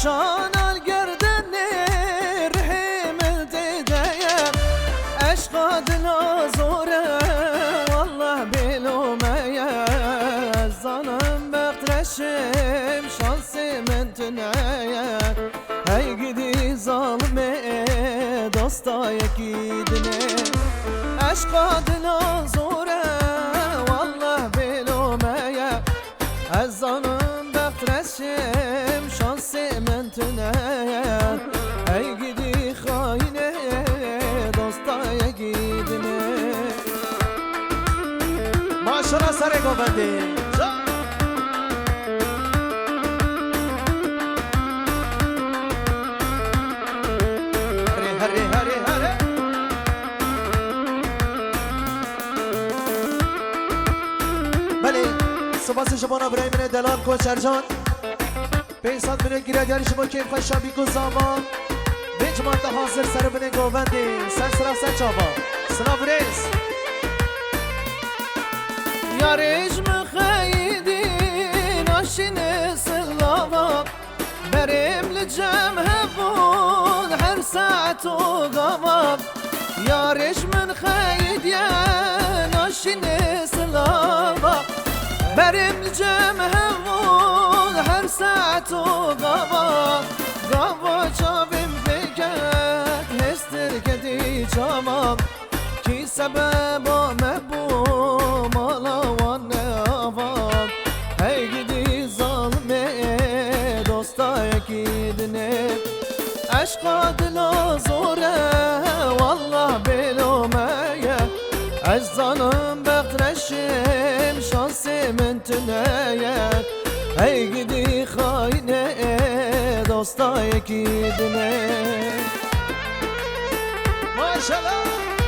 شان الگردن رحم الديدايا عشق دنا زوره والله بلوميا الظلم بقترشم شانسي من تنايا هاي قدي ظالمي دوستا يكيدني عشق دنا زوره والله بلوميا الظلم بقترشم شانسي من تنايا هاي قدي خاينه دوستا يكيدني ما شاء الله سري قوبندي سپاس شما برای من دلال کوچرجان 500 من گیرگری شما کیف خوش شبی گزاما بینج مانده حاضر سر من گووندی سر چابا سلام ریز یاریش مخیدی ناشین سلاما بریم لجمه بود هر ساعت و غما یاریش من خیدی ناشین سلاما بریم جمعه بود هر ساعت و غوا چابیم بگرد هستر کدی چامام کی سبب مبو مالا وانه آوام هی گدی ظالمه دوستا یکیدنه عشق دلا زوره والله بلومه از ظالم بقترشم شانسي من تنايا هاي قدي خاينه دوستا يكيدني ما شاء الله